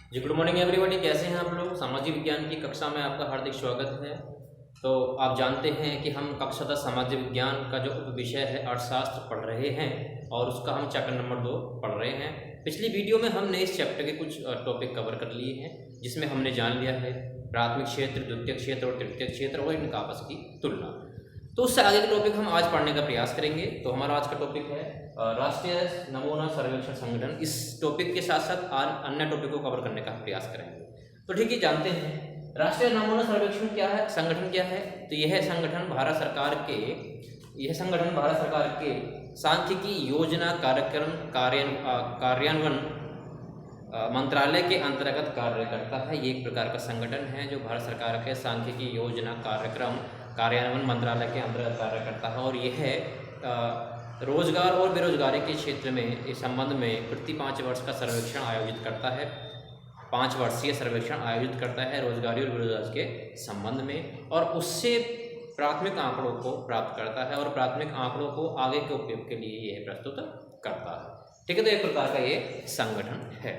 जी good morning everybody. कैसे हैं आप लोग। सामाजिक विज्ञान की कक्षा में आपका हार्दिक स्वागत है। तो आप जानते हैं कि हम कक्षा 10 सामाजिक विज्ञान का जो उप विषय है अर्थशास्त्र पढ़ रहे हैं और उसका हम चैप्टर नंबर 2 पढ़ रहे हैं। पिछली वीडियो में हमने इस चैप्टर के कुछ टॉपिक कवर कर लिए हैं, जिसमें हमने जान लिया है प्राथमिक क्षेत्र, द्वितीयक क्षेत्र और तृतीयक क्षेत्र और इनका आपस की तुलना। तो उससे आगे के टॉपिक हम आज पढ़ने का प्रयास करेंगे। तो हमारा आज का टॉपिक है राष्ट्रीय नमूना सर्वेक्षण संगठन। इस टॉपिक के साथ साथ अन्य टॉपिक को कवर करने का प्रयास करेंगे। तो ठीक है, जानते हैं राष्ट्रीय नमूना सर्वेक्षण क्या है, संगठन क्या है। तो यह संगठन भारत सरकार के सांख्यिकी योजना कार्यक्रम कार्यान्वयन मंत्रालय के अंतर्गत कार्य करता है। ये एक प्रकार का संगठन है जो भारत सरकार के सांख्यिकी योजना कार्यक्रम कार्यान्वयन मंत्रालय के अंतर्गत कार्य करता है और यह रोजगार और बेरोजगारी के क्षेत्र में इस संबंध में प्रति 5 वर्ष का सर्वेक्षण आयोजित करता है। 5 वर्षीय सर्वेक्षण आयोजित करता है रोजगारी और बेरोजगारी के संबंध में, और उससे प्राथमिक आंकड़ों को प्राप्त करता है और प्राथमिक आंकड़ों को आगे के उपयोग के लिए यह प्रस्तुत करता है। ठीक है, तो एक प्रकार का ये संगठन है।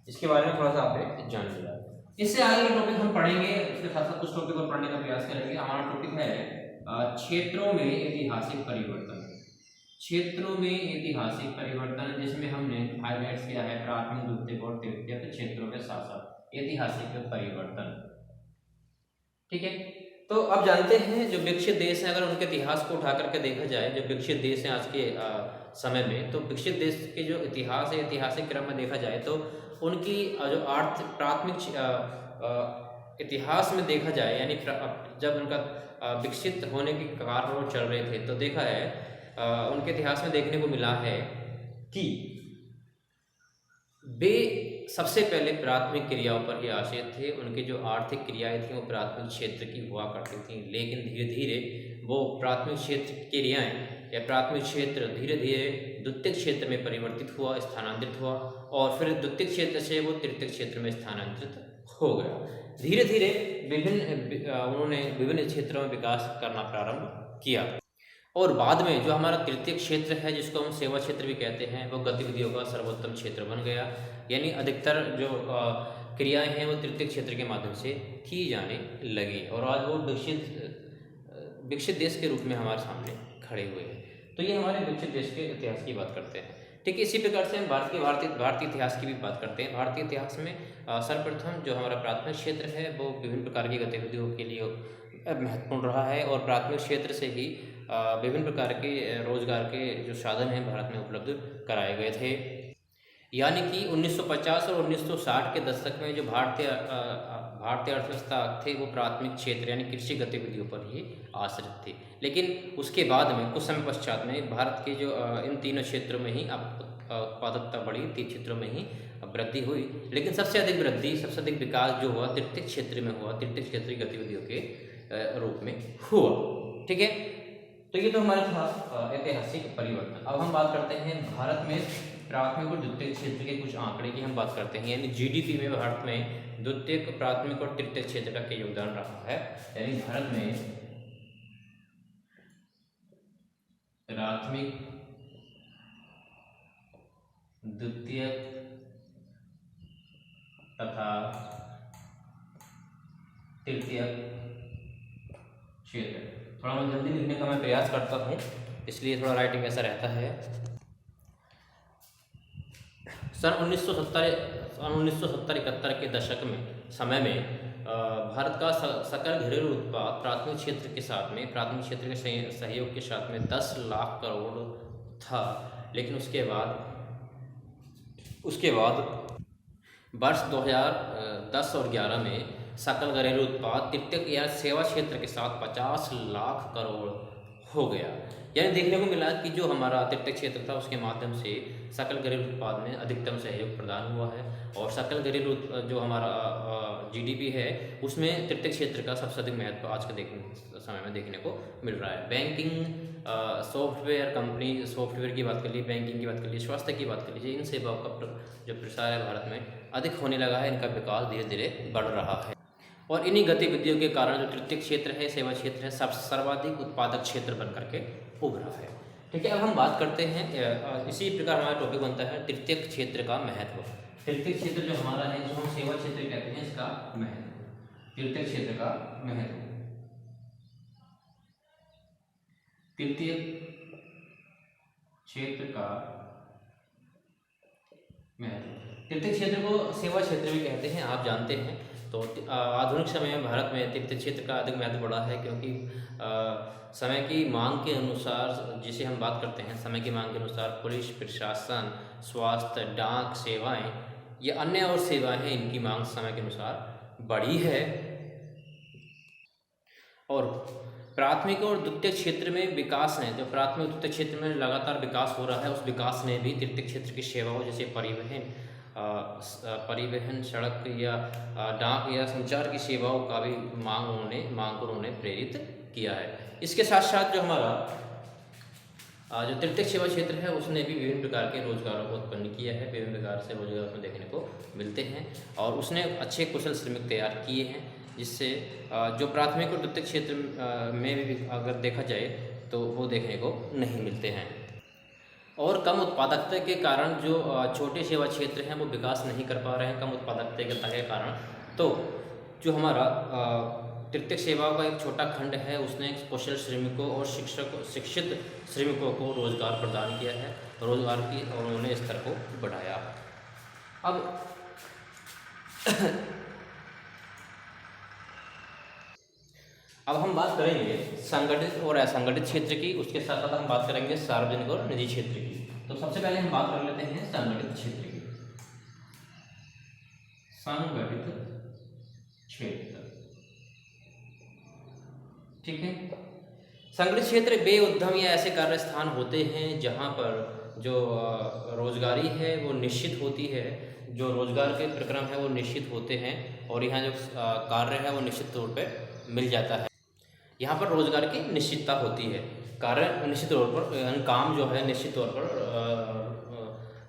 इसके बारे में थोड़ा सा आपने जान लिया। इससे आगे के टॉपिक हम पढ़ेंगे, उसके साथ साथ कुछ टॉपिक और पढ़ने का प्रयास करेंगे। हमारा टॉपिक है क्षेत्रों में ऐतिहासिक परिवर्तन। क्षेत्रों में ऐतिहासिक परिवर्तन, जिसमें हमने हाईलाइट्स किया है प्राथमिक, द्वितीयक और तृतीयक क्षेत्रों के साथ साथ ऐतिहासिक परिवर्तन। ठीक है, तो अब जानते हैं जो विकसित देश हैं, अगर उनके इतिहास को उठा करके देखा जाए, जो विकसित देश हैं आज के समय में, तो विकसित देश के जो इतिहास है, ऐतिहासिक क्रम में देखा जाए तो उनकी जो प्राथमिक इतिहास में देखा जाए, यानी जब उनका विकसित होने के कारण चल रहे थे, तो देखा है उनके इतिहास में देखने को मिला है कि वे सबसे पहले प्राथमिक क्रियाओं पर ही आश्रित थे। उनकी जो आर्थिक क्रियाएं थी वो प्राथमिक क्षेत्र की हुआ करती थी, लेकिन धीरे धीरे वो प्राथमिक क्षेत्र की क्रियाएं या प्राथमिक क्षेत्र धीरे धीरे द्वितीयक क्षेत्र में परिवर्तित हुआ, स्थानांतरित हुआ, और फिर द्वितीयक क्षेत्र से वो तृतीयक क्षेत्र में स्थानांतरित हो गया। धीरे धीरे उन्होंने विभिन्न क्षेत्रों में विकास करना प्रारंभ किया, और बाद में जो हमारा तृतीयक क्षेत्र है, जिसको हम सेवा क्षेत्र भी कहते हैं, वो गतिविधियों का सर्वोत्तम क्षेत्र बन गया। यानी अधिकतर जो क्रियाएं हैं वो तृतीयक क्षेत्र के माध्यम से की जाने लगी, और आज वो विकसित देश के रूप में हमारे सामने खड़े हुए हैं। तो ये हमारे विकसित देश के इतिहास की बात करते हैं। ठीक है, इसी प्रकार से हम भारतीय इतिहास की भी बात करते हैं। भारतीय इतिहास में सर्वप्रथम जो हमारा प्राथमिक क्षेत्र है वो विभिन्न प्रकार की गतिविधियों के लिए महत्वपूर्ण रहा है, और प्राथमिक क्षेत्र से ही विभिन्न प्रकार के रोजगार के जो साधन हैं भारत में उपलब्ध कराए गए थे। यानी कि 1950 और 1960 के दशक में जो भारतीय अर्थव्यवस्था थे वो प्राथमिक क्षेत्र यानी कृषि गतिविधियों पर ही आश्रित थी। लेकिन उसके बाद में कुछ समय पश्चात में भारत के जो इन तीनों क्षेत्रों में ही उत्पादकता बढ़ी, 3 क्षेत्रों में ही वृद्धि हुई। लेकिन सबसे अधिक विकास जो हुआ तृतीयक क्षेत्र में हुआ, तृतीयक क्षेत्र की गतिविधियों के रूप में हुआ। ठीक है, तो ये तो हमारे था ऐतिहासिक परिवर्तन। अब हम बात करते हैं भारत में प्राथमिक और द्वितीयक क्षेत्र के कुछ आंकड़े की हम बात करते हैं। यानी जीडीपी में भारत में द्वितीयक, प्राथमिक और तृतीयक क्षेत्र का योगदान रहा है। यानी भारत में प्राथमिक, द्वितीयक तथा तृतीयक क्षेत्र। थोड़ा मैं जल्दी लिखने का मैं प्रयास करता हूँ, इसलिए थोड़ा राइटिंग ऐसा रहता है। सन 1970-71 के दशक में समय में भारत का सकल घरेलू उत्पाद प्राथमिक क्षेत्र के साथ में, प्राथमिक क्षेत्र के सहयोग के साथ में 10 लाख करोड़ था। लेकिन उसके बाद वर्ष 2010 और 11 में सकल घरेलू उत्पाद तृतीयक या सेवा क्षेत्र के साथ 50 लाख करोड़ हो गया। यानी देखने को मिला कि जो हमारा तृतीयक क्षेत्र था उसके माध्यम से सकल घरेलू उत्पाद में अधिकतम सहयोग प्रदान हुआ है, और सकल घरेलू जो हमारा जीडीपी है उसमें तृतीयक क्षेत्र का सबसे अधिक महत्व आज के समय में देखने को मिल रहा है। बैंकिंग, सॉफ्टवेयर कंपनी, सॉफ्टवेयर की बात कर लीजिए, बैंकिंग की बात कर लीजिए, स्वास्थ्य की बात कर लीजिए, इन सेवाओं का जो प्रसार है भारत में अधिक होने लगा है। इनका विकास धीरे धीरे बढ़ रहा है, और इन्हीं गतिविधियों के कारण जो तृतीयक क्षेत्र है, सेवा क्षेत्र है, सर्वाधिक उत्पादक क्षेत्र बन करके उभरा है। ठीक है, अब हम बात करते हैं, इसी प्रकार हमारा टॉपिक बनता है तृतीयक क्षेत्र का महत्व। तृतीय क्षेत्र जो हमारा है, जो हम सेवा क्षेत्र कहते हैं, इसका महत्व, तृतीय क्षेत्र का महत्व। तृतीय क्षेत्र का महत्व, तृतीय क्षेत्र को सेवा क्षेत्र भी कहते हैं, आप जानते हैं। तो आधुनिक समय में भारत में तृतीय क्षेत्र का अधिक महत्व बढ़ा है, क्योंकि समय की मांग के अनुसार, जिसे हम बात करते हैं समय की मांग के अनुसार, पुलिस प्रशासन, स्वास्थ्य, डाक सेवाएं, ये अन्य और सेवाएं, इनकी मांग समय के अनुसार बढ़ी है। और प्राथमिक और द्वितीय क्षेत्र में विकास है, जो प्राथमिक और द्वितीय क्षेत्र में लगातार विकास हो रहा है, उस विकास ने भी तृतीय क्षेत्र की सेवाओं जैसे परिवहन, सड़क या डाक या संचार की सेवाओं का भी मांग को उन्होंने प्रेरित किया है। इसके साथ साथ जो हमारा जो तृतीय सेवा क्षेत्र है, उसने भी विभिन्न प्रकार के रोजगारों को उत्पन्न किया है, विभिन्न प्रकार से रोजगार उसमें देखने को मिलते हैं, और उसने अच्छे कुशल श्रमिक तैयार किए हैं, जिससे जो प्राथमिक और द्वितीय क्षेत्र में भी अगर देखा जाए तो वो देखने को नहीं मिलते हैं। और कम उत्पादकता के कारण जो छोटे सेवा क्षेत्र हैं वो विकास नहीं कर पा रहे हैं, कम उत्पादकता के कारण। तो जो हमारा तृतीय सेवाओं का एक छोटा खंड है, उसने कुशल श्रमिकों और शिक्षित श्रमिकों को रोजगार प्रदान किया है, रोजगार की, और उन्होंने स्तर को बढ़ाया। अब हम बात करेंगे संगठित और असंगठित क्षेत्र की, उसके साथ साथ हम बात करेंगे सार्वजनिक और निजी क्षेत्र की। तो सबसे पहले हम बात कर लेते हैं संगठित क्षेत्र की। संगठित क्षेत्र, ठीक है। संगठित क्षेत्र वे उद्यम या ऐसे कार्य स्थान होते हैं जहां पर जो रोजगारी है वो निश्चित होती है, जो रोजगार के प्रक्रम है वो निश्चित होते हैं, और यहाँ जो कार्य है वो निश्चित तौर पर मिल जाता है। यहाँ पर रोजगार की निश्चितता होती है, कार्य निश्चित तौर पर, काम जो है निश्चित तौर पर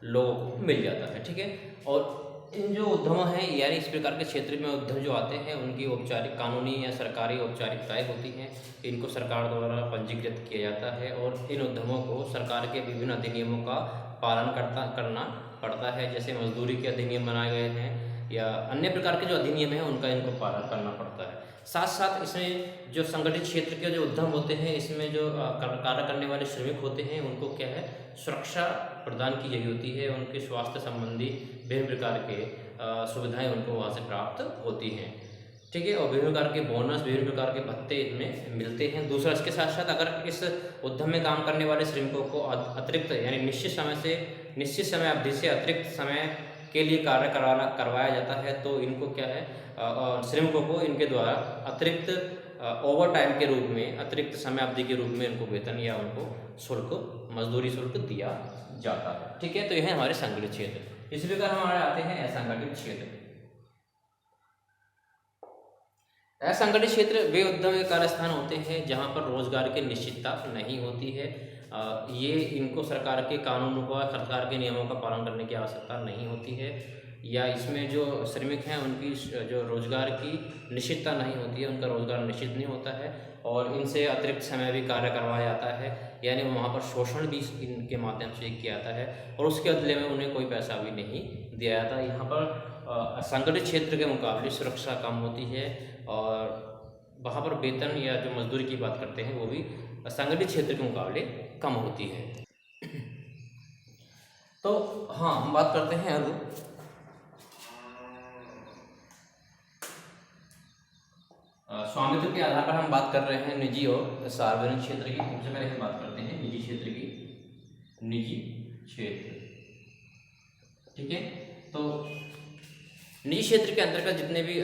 लोगों को मिल जाता है, ठीक है। और इन जो उद्यम हैं, यानी इस प्रकार के क्षेत्र में उद्यम जो आते हैं, उनकी औपचारिक कानूनी या सरकारी औपचारिकताएं होती हैं, इनको सरकार द्वारा पंजीकृत किया जाता है, और इन उद्यमों को सरकार के विभिन्न अधिनियमों का पालन करना पड़ता है, जैसे मजदूरी के अधिनियम बनाए गए हैं या अन्य प्रकार के जो अधिनियम हैं उनका इनको पालन करना पड़ता है। साथ साथ इसमें जो संगठित क्षेत्र के जो उद्यम होते हैं, इसमें जो कार्य करने वाले श्रमिक होते हैं, उनको क्या है, सुरक्षा प्रदान की गई होती है, उनके स्वास्थ्य संबंधी विभिन्न प्रकार के सुविधाएं उनको वहाँ से प्राप्त होती हैं, ठीक है। और विभिन्न प्रकार के बोनस, विभिन्न प्रकार के भत्ते इनमें मिलते हैं। दूसरा, इसके साथ साथ अगर इस उद्यम में काम करने वाले श्रमिकों को अतिरिक्त यानी निश्चित समय अवधि से अतिरिक्त समय के लिए कार्य करवाया जाता है, तो इनको क्या है, श्रमिकों को इनके द्वारा अतिरिक्त ओवर टाइम के रूप में, अतिरिक्त समय अवधि के रूप में इनको वेतन या उनको शुल्क, मजदूरी शुल्क दिया जाता है, ठीक है। तो यह है हमारे संगठित क्षेत्र। इसी प्रकार हमारे आते हैं असंगठित क्षेत्र। असंगठित क्षेत्र वे उद्यम के कार्यस्थान होते हैं जहां पर रोजगार की निश्चितता नहीं होती है, ये इनको सरकार के कानूनों का, सरकार के नियमों का पालन करने की आवश्यकता नहीं होती है, या इसमें जो श्रमिक हैं उनकी जो रोजगार की निश्चितता नहीं होती है, उनका रोजगार निश्चित नहीं होता है, और इनसे अतिरिक्त समय भी कार्य करवाया जाता है, यानी वहाँ पर शोषण भी इनके माध्यम से किया जाता है, और उसके बदले में उन्हें कोई पैसा भी नहीं दिया जाता। यहाँ पर असंगठित क्षेत्र के मुकाबले सुरक्षा कम होती है, और वहाँ पर वेतन या जो मजदूरी की बात करते हैं वो भी असंगठित क्षेत्र के मुकाबले कम होती है। तो हाँ, हम बात करते हैं अब स्वामित्व के आधार पर हम बात कर रहे हैं निजी और सार्वजनिक क्षेत्र की। सबसे पहले हम बात करते हैं निजी क्षेत्र की। निजी क्षेत्र, ठीक है। तो निजी क्षेत्र के अंतर्गत जितने भी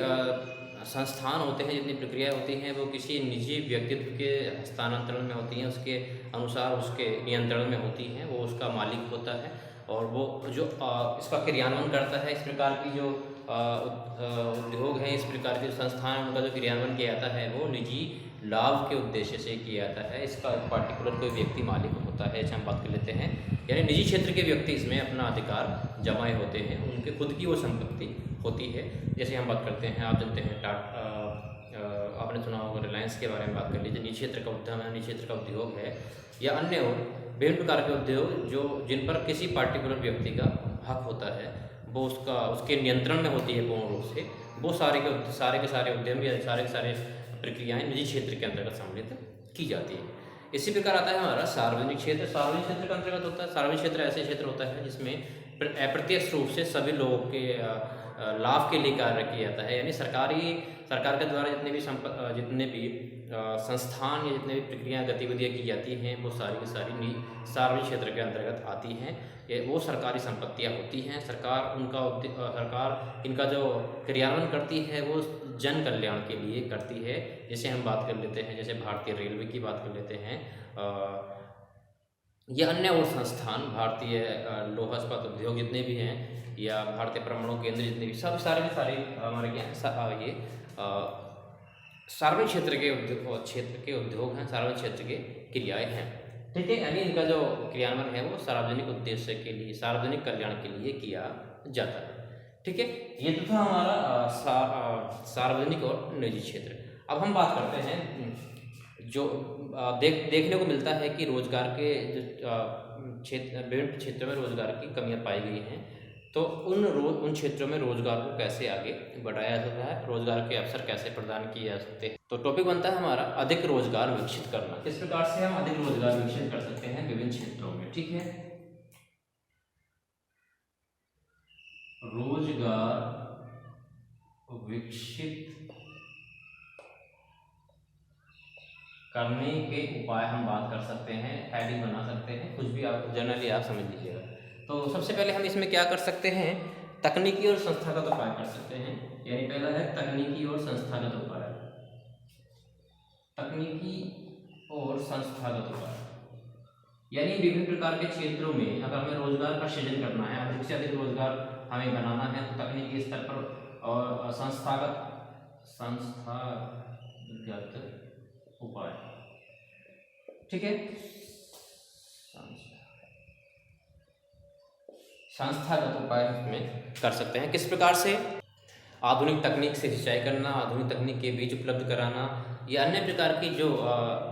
संस्थान होते हैं, जितनी प्रक्रिया होती हैं, वो किसी निजी व्यक्तित्व के हस्तांतरण में होती हैं, उसके अनुसार उसके नियंत्रण में होती हैं, वो उसका मालिक होता है, और वो जो इसका क्रियान्वयन करता है। इस प्रकार की जो उद्योग हैं, इस प्रकार के संस्थान, उनका जो क्रियान्वयन किया जाता है वो निजी लाभ के उद्देश्य से किया जाता है। इसका एक पार्टिकुलर कोई व्यक्ति मालिक होता है, ऐसे हम बात कर लेते हैं। यानी निजी क्षेत्र के व्यक्ति इसमें अपना अधिकार जमाए होते हैं, उनके खुद की वो संपत्ति होती है। जैसे हम बात करते हैं, आप जानते हैं आपने सुना होगा रिलायंस के बारे में बात कर लीजिए, निजी क्षेत्र का उद्यम है, निजी क्षेत्र का उद्योग है, या अन्य विभिन्न प्रकार के उद्योग जो जिन पर किसी पार्टिकुलर व्यक्ति का हक होता है, वो उसके नियंत्रण में होती है पूर्ण रूप से, वो सारे के सारे उद्यम या सारे के सारे प्रक्रियाएं निजी क्षेत्र के अंतर्गत सम्मिलित की जाती है। इसी प्रकार आता है हमारा सार्वजनिक क्षेत्र। सार्वजनिक क्षेत्र के अंतर्गत होता है, सार्वजनिक क्षेत्र ऐसे क्षेत्र होता है जिसमें अप्रत्यक्ष रूप से सभी लोगों के लाभ के लिए कार्य किया जाता है, यानी सरकार के द्वारा जितने भी संस्थान या जितने भी प्रक्रियाएं गतिविधियाँ की जाती हैं वो सारी की सारी सार्वजनिक क्षेत्र के अंतर्गत आती हैं। ये वो सरकारी संपत्तियां होती हैं। सरकार इनका जो क्रियान्वयन करती है वो जन कल्याण के लिए करती है। जैसे हम बात कर लेते हैं, जैसे भारतीय रेलवे की बात कर लेते हैं, या अन्य और संस्थान, भारतीय लोहा इस्पात उद्योग जितने भी हैं, या भारतीय परमाणु केंद्र जितने भी सारे हमारे यहाँ ये सार्वजनिक क्षेत्र के उद्योग हैं, सार्वजनिक क्षेत्र के क्रियाएं हैं। ठीक है, यानी इनका जो क्रियान्वयन है वो सार्वजनिक उद्देश्य के लिए, सार्वजनिक कल्याण के लिए किया जाता है। ठीक है, ये तो था हमारा सार्वजनिक और निजी क्षेत्र। अब हम बात करते हैं जो देखने को मिलता है कि रोजगार के विभिन्न क्षेत्रों में रोजगार की कमियां पाई गई हैं, तो उन क्षेत्रों में रोजगार को कैसे आगे बढ़ाया जाता है, रोजगार के अवसर कैसे प्रदान किए जा सकते हैं। तो टॉपिक बनता है हमारा अधिक रोजगार विकसित करना। किस प्रकार से हम अधिक रोजगार विकसित कर सकते हैं विभिन्न क्षेत्रों में। ठीक है, रोजगार विकसित करने के उपाय हम बात कर सकते हैं, हेडिंग बना सकते हैं, कुछ भी आप जनरली आप समझ लीजिएगा। तो सबसे पहले हम इसमें क्या कर सकते हैं, तकनीकी और संस्थागत उपाय कर सकते हैं। यानी पहला है तकनीकी और संस्थागत उपाय। तकनीकी और संस्थागत उपाय यानी विभिन्न प्रकार के क्षेत्रों में अगर हमें रोजगार का सृजन करना है, अधिक से अधिक रोजगार हमें बनाना है, तो तकनीकी स्तर पर और संस्थागत उपाय। ठीक है, संस्थागत उपाय में कर सकते हैं। किस प्रकार से, आधुनिक तकनीक से सिंचाई करना, आधुनिक तकनीक के बीज उपलब्ध कराना, या अन्य प्रकार की जो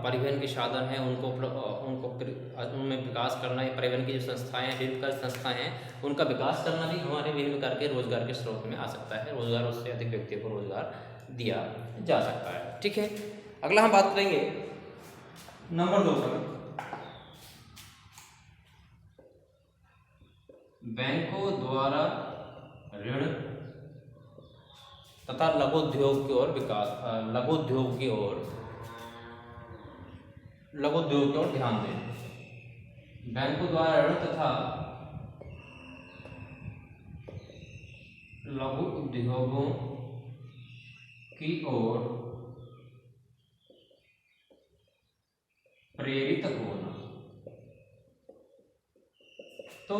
परिवहन के साधन हैं उनमें विकास करना, या परिवहन की जो संस्थाएं हैं, विभिन्न प्रकार संस्थाएं हैं, उनका विकास करना भी हमारे विभिन्न प्रकार के रोजगार के स्रोत में आ सकता है। रोजगार, उससे अधिक व्यक्तियों को रोजगार दिया जा सकता है। ठीक है, अगला हम बात करेंगे नंबर 2 पर, बैंकों द्वारा ऋण तथा लघु उद्योग की ओर विकास, लघु उद्योग की ओर ध्यान दें। बैंकों द्वारा ऋण तथा लघु उद्योगों की ओर प्रेरित होना। तो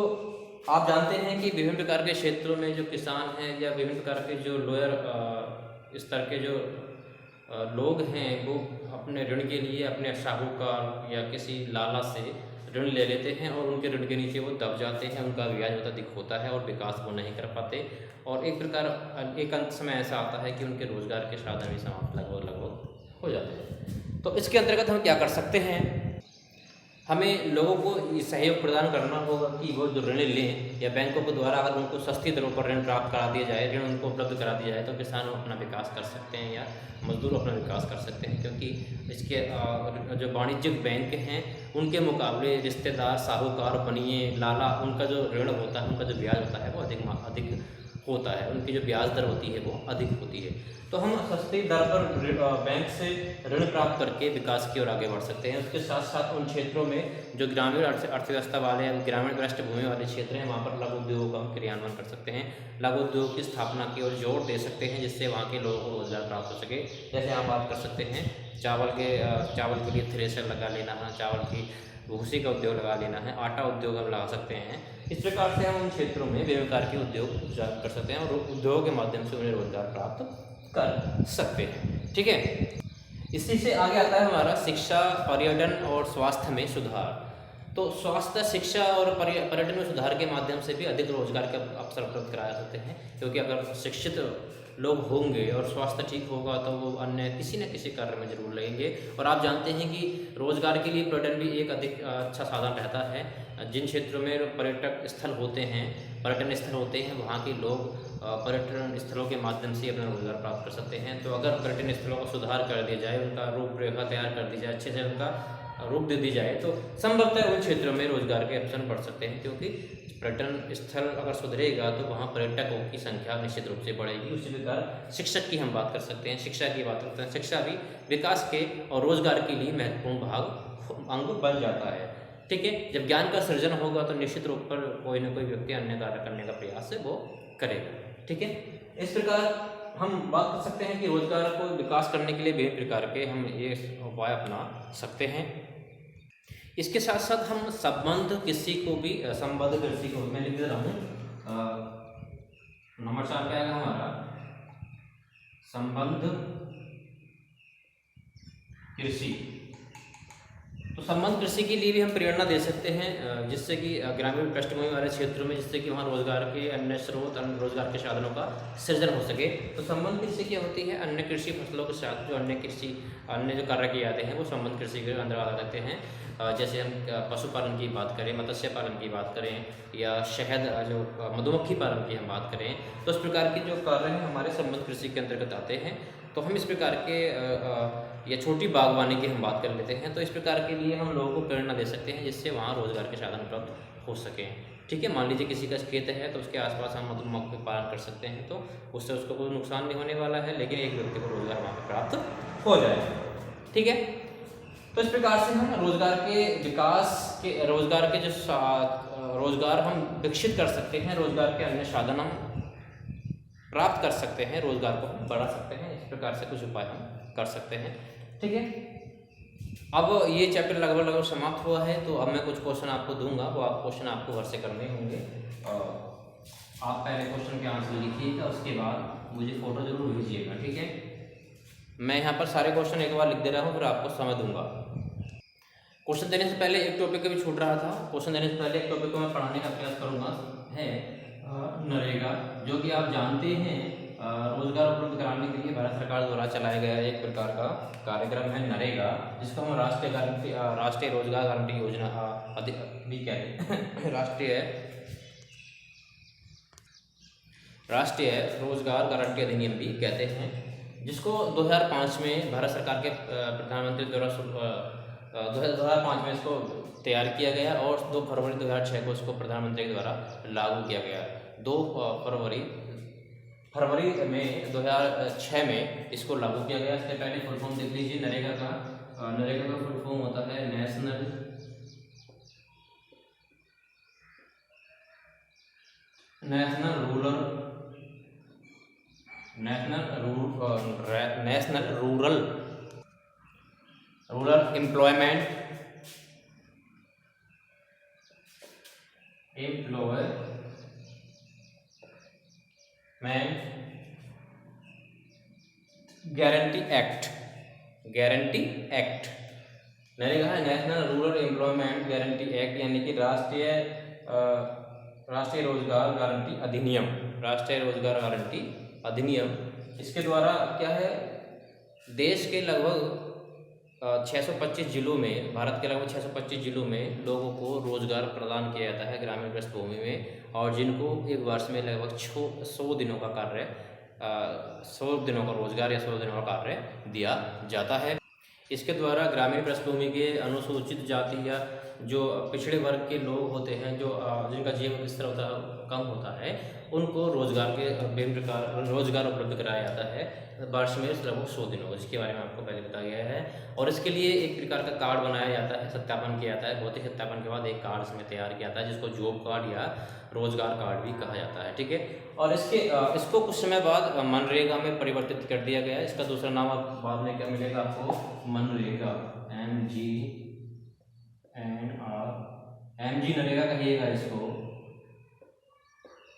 आप जानते हैं कि विभिन्न प्रकार के क्षेत्रों में जो किसान हैं या विभिन्न प्रकार के जो लोअर स्तर के जो लोग हैं वो अपने ऋण के लिए अपने साहूकार या किसी लाला से ऋण ले लेते हैं और उनके ऋण के नीचे वो दब जाते हैं, उनका ब्याज बहुत अधिक होता है और विकास वो नहीं कर पाते, और एक अंत समय ऐसा आता है कि उनके रोजगार के साधन भी समाप्त लगभग हो जाते हैं। तो इसके अंतर्गत हम क्या कर सकते हैं, हमें लोगों को सहयोग प्रदान करना होगा कि वो जो ऋण लें, या बैंकों के द्वारा अगर उनको सस्ती दरों पर ऋण प्राप्त करा दिया जाए, ऋण उनको उपलब्ध करा दिया जाए, तो किसान अपना विकास कर सकते हैं या मजदूर अपना विकास कर सकते हैं। क्योंकि इसके जो वाणिज्यिक बैंक हैं उनके मुकाबले रिश्तेदार, साहूकार, बनिए, लाला, उनका जो ऋण होता है, उनका जो ब्याज होता है वो अधिक होता है, उनकी जो ब्याज दर होती है वो अधिक होती है। तो हम सस्ती दर पर बैंक से ऋण प्राप्त करके विकास की ओर आगे बढ़ सकते हैं। उसके साथ साथ उन क्षेत्रों में जो ग्रामीण अर्थव्यवस्था वाले, ग्रामीण पृष्ठभूमि वाले क्षेत्र हैं, वहाँ पर लघु उद्योगों का हम क्रियान्वयन कर सकते हैं, लघु उद्योग की स्थापना की ओर जोर दे सकते हैं, जिससे वहाँ के लोगों को रोजगार प्राप्त हो सके। जैसे आप बात कर सकते हैं चावल के लिए थ्रेशर लगा लेना है, चावल की भूसी का उद्योग लगा लेना है, आटा उद्योग हम लगा सकते हैं। इस प्रकार से हम उन क्षेत्रों में विभिन्न प्रकार के उद्योग कर सकते हैं और उद्योग के माध्यम से उन्हें रोजगार प्राप्त कर सकते हैं। ठीक है, इसी से आगे आता है हमारा शिक्षा, पर्यटन और स्वास्थ्य में सुधार। तो स्वास्थ्य, शिक्षा और पर्यटन में सुधार के माध्यम से भी अधिक रोजगार के अवसर उपलब्ध कराए जा सकते हैं, क्योंकि अगर शिक्षित लोग होंगे और स्वास्थ्य ठीक होगा तो वो अन्य किसी न किसी कार्य में जरूर लगेंगे। और आप जानते हैं कि रोजगार के लिए पर्यटन भी एक अधिक अच्छा साधन रहता है। जिन क्षेत्रों में पर्यटक स्थल होते हैं, पर्यटन स्थल होते हैं वहाँ के लोग पर्यटन स्थलों के माध्यम से अपना रोजगार प्राप्त कर सकते हैं। तो अगर पर्यटन स्थलों का सुधार कर दिया जाए, उनका रूपरेखा तैयार कर दी जाए, अच्छे से उनका रूप दे दी जाए, तो संभवतः उन क्षेत्रों में रोजगार के अवसर बढ़ सकते हैं, क्योंकि पर्यटन स्थल अगर सुधरेगा तो वहाँ पर्यटकों की संख्या निश्चित रूप से बढ़ेगी। उसी प्रकार शिक्षक की हम बात कर सकते हैं, शिक्षा की बात करते हैं। शिक्षा भी विकास के और रोजगार के लिए महत्वपूर्ण अंग बन जाता है। ठीक है, जब ज्ञान का सृजन होगा तो निश्चित रूप पर कोई ना कोई व्यक्ति अन्य कार्य करने का प्रयास है वो करेगा। ठीक है, इस प्रकार हम बात कर सकते हैं कि रोजगार को विकास करने के लिए विभिन्न प्रकार के हम ये उपाय अपना सकते हैं। इसके साथ साथ हम संबद्ध कृषि को भी मैं लिख दे रहा हूँ। नंबर 4 क्या है हमारा, संबद्ध कृषि। तो संबद्ध कृषि के लिए भी हम प्रेरणा दे सकते हैं, जिससे कि ग्रामीण पृष्ठभूमि वाले क्षेत्रों में, जिससे कि वहाँ रोजगार के अन्य स्रोत, अन्य रोजगार के साधनों का सृजन हो सके। तो संबद्ध कृषि क्या होती है, अन्य कृषि फसलों के साथ जो अन्य जो कार्य किए जाते हैं वो संबद्ध कृषि के अंदर आ जाते हैं। जैसे हम पशुपालन की बात करें, मत्स्य पालन की बात करें, या शहद जो मधुमक्खी पालन की हम बात करें, तो इस प्रकार के जो कार्य हैं हमारे संबद्ध कृषि के अंतर्गत आते हैं। तो हम इस प्रकार के या छोटी बागवानी की हम बात कर लेते हैं, तो इस प्रकार के लिए हम लोगों को प्रेरणा दे सकते हैं, जिससे वहाँ रोजगार के साधन प्राप्त हो सकें। ठीक है, मान लीजिए किसी का खेत है तो उसके आसपास हम मधुमक्खी पालन कर सकते हैं, तो उससे उसको कोई नुकसान नहीं होने वाला है, लेकिन एक व्यक्ति को रोजगार वहाँ पर प्राप्त हो जाएगा। ठीक है, तो इस प्रकार से हम रोजगार के विकास के रोजगार हम विकसित कर सकते हैं, रोजगार के अन्य साधन हम प्राप्त कर सकते हैं, रोजगार को हम बढ़ा सकते हैं। इस प्रकार से कुछ उपाय हम कर सकते हैं। ठीक है, अब ये चैप्टर लगभग समाप्त हुआ है, तो अब मैं कुछ क्वेश्चन आपको दूंगा, वो क्वेश्चन आपको घर से करने होंगे। आप पहले क्वेश्चन के आंसर लिखिएगा, उसके बाद मुझे फोटो जरूर भेजिएगा। ठीक है, मैं यहाँ पर सारे क्वेश्चन एक बार लिख दे रहा हूँ, फिर आपको समय दूंगा। क्वेश्चन देने से पहले एक टॉपिक भी छूट रहा था, क्वेश्चन देने से पहले एक टॉपिक को मैं पढ़ाने का प्रयास करूँगा, है नरेगा, जो कि आप जानते हैं रोजगार उपलब्ध कराने के लिए भारत सरकार द्वारा चलाया गया एक प्रकार का कार्यक्रम है नरेगा, जिसको हम राष्ट्रीय रोजगार गारंटी योजना भी कहते हैं। राष्ट्रीय रोजगार गारंटी अधिनियम भी कहते हैं, जिसको 2005 में भारत सरकार के प्रधानमंत्री द्वारा 2005 में इसको तैयार किया गया और 2 फरवरी 2006 को इसको प्रधानमंत्री द्वारा लागू किया गया। 2 फरवरी में 2006 में इसको लागू किया गया। इससे पहले फुल फॉर्म देख लीजिए नरेगा का फुल फॉर्म होता है national rural employment guarantee act NREGA है national rural employment guarantee act, यानी कि राष्ट्रीय रोजगार गारंटी अधिनियम। इसके द्वारा क्या है, देश के लगभग 625 जिलों में, भारत के लगभग 625 जिलों में लोगों को रोजगार प्रदान किया जाता है ग्रामीण पृष्ठभूमि में, और जिनको एक वर्ष में लगभग 100 दिनों का कार्य 100 दिनों का रोजगार या 100 दिनों का कार्य दिया जाता है। इसके द्वारा ग्रामीण पृष्ठभूमि के अनुसूचित जाति या जो पिछड़े वर्ग के लोग होते हैं, जो जिनका जीवन स्तर कम होता है, उनको रोजगार के विभिन्न प्रकार रोजगार उपलब्ध कराया जाता है वर्ष में लगभग 100 दिनों का, जिसके बारे में आपको पहले बताया गया है। और इसके लिए एक प्रकार का कार्ड बनाया जाता है, सत्यापन किया जाता है, भौतिक सत्यापन के बाद एक कार्ड इसमें तैयार किया जाता है, जिसको जॉब कार्ड या रोजगार कार्ड भी कहा जाता है। ठीक है, और इसको कुछ समय बाद मनरेगा में परिवर्तित कर दिया गया। इसका दूसरा नाम अब बाद में क्या मिलेगा आपको, मनरेगा, MG नरेगा कहिएगा इसको।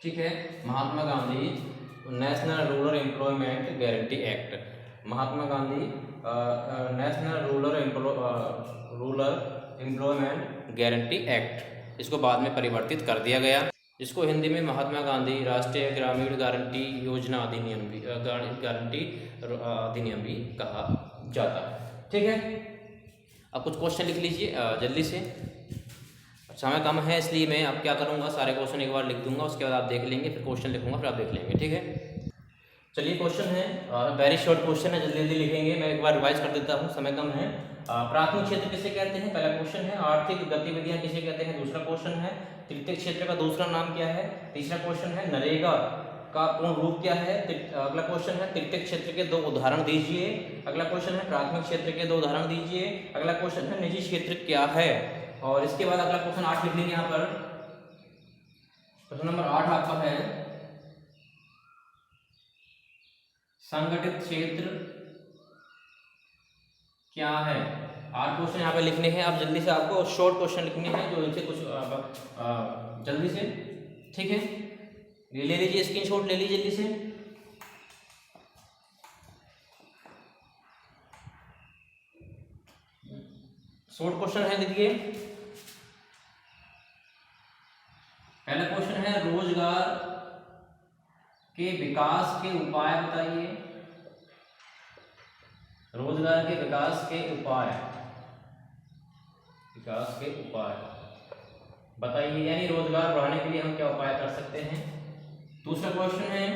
ठीक है, Mahatma Gandhi national rural employment guarantee act, Mahatma Gandhi national rural employment guarantee act, इसको बाद में परिवर्तित कर दिया गया, जिसको हिंदी में महात्मा गांधी राष्ट्रीय ग्रामीण गारंटी योजना गारंटी अधिनियम भी कहा जाता है। ठीक है, अब कुछ क्वेश्चन लिख लीजिए जल्दी से। समय कम है इसलिए मैं अब क्या करूँगा, सारे क्वेश्चन एक बार लिख दूंगा, उसके बाद आप देख लेंगे, फिर क्वेश्चन लिखूंगा, फिर आप देख लेंगे, ठीक है। चलिए क्वेश्चन है, वेरी शॉर्ट क्वेश्चन है, जल्दी जल्दी लिखेंगे, मैं एक बार रिवाइज कर देता हूँ, समय कम है। प्राथमिक क्षेत्र किसे कहते हैं, पहला क्वेश्चन है। आर्थिक गतिविधियां किसे कहते हैं, दूसरा क्वेश्चन है। तृतीय क्षेत्र का दूसरा नाम क्या है, तीसरा क्वेश्चन है। नरेगा का पूर्ण रूप क्या है, अगला क्वेश्चन है। तृतीय क्षेत्र के 2 उदाहरण दीजिए, अगला क्वेश्चन है। प्राथमिक क्षेत्र के 2 उदाहरण दीजिए, अगला क्वेश्चन है। निजी क्षेत्र क्या है, और इसके बाद अगला क्वेश्चन 8 लिख लेंगे यहाँ पर। क्वेश्चन नंबर 8 आपका है, संगठित क्षेत्र क्या है। 8 क्वेश्चन यहाँ पे लिखने हैं, आप जल्दी से, आपको शॉर्ट क्वेश्चन लिखने हैं जो इनसे कुछ जल्दी से, ठीक है। ये ले लीजिए, स्क्रीनशॉट ले लीजिए जल्दी से। शॉर्ट क्वेश्चन है, देखिए पहला क्वेश्चन है, रोजगार के विकास के उपाय बताइए। रोजगार के विकास के उपाय, विकास के उपाय बताइए, यानी रोजगार बढ़ाने के लिए हम क्या उपाय कर सकते हैं। दूसरा क्वेश्चन है,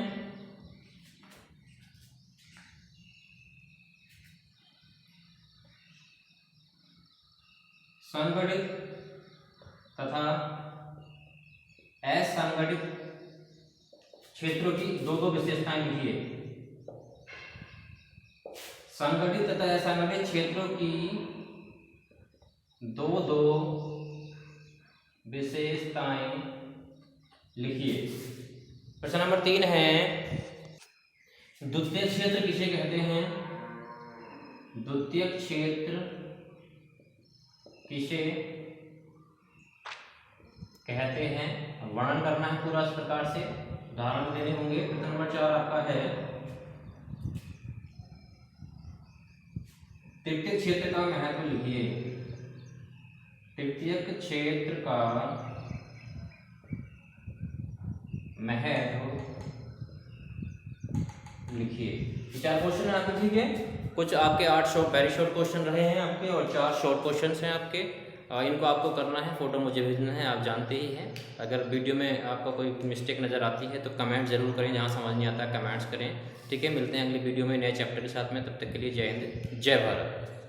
संगठित तथा असंगठित क्षेत्रों की 2 विशेषताएं लिखिए। संगठित तथा असंगठित क्षेत्रों की 2 विशेषताएं लिखिए। प्रश्न नंबर 3 है, द्वितीय क्षेत्र किसे कहते हैं। द्वितीय क्षेत्र किसे कहते हैं, वर्णन करना है पूरा इस प्रकार से, उदाहरण देने होंगे। प्रश्न नंबर 4 आपका है, तृतीय क्षेत्र का महत्व लिखिए। तृतीय क्षेत्र का महत्व लिखिए। 4 क्वेश्चन है आपके, ठीक है। कुछ आपके 8 वेरी शॉर्ट क्वेश्चन रहे हैं आपके, और 4 शॉर्ट क्वेश्चन हैं आपके। इनको आपको करना है, फोटो मुझे भेजना है, आप जानते ही हैं। अगर वीडियो में आपका कोई मिस्टेक नज़र आती है तो कमेंट जरूर करें, जहाँ समझ नहीं आता कमेंट्स करें, ठीक है। मिलते हैं अगली वीडियो में नए चैप्टर के साथ में, तब तक के लिए जय हिंद, जय भारत।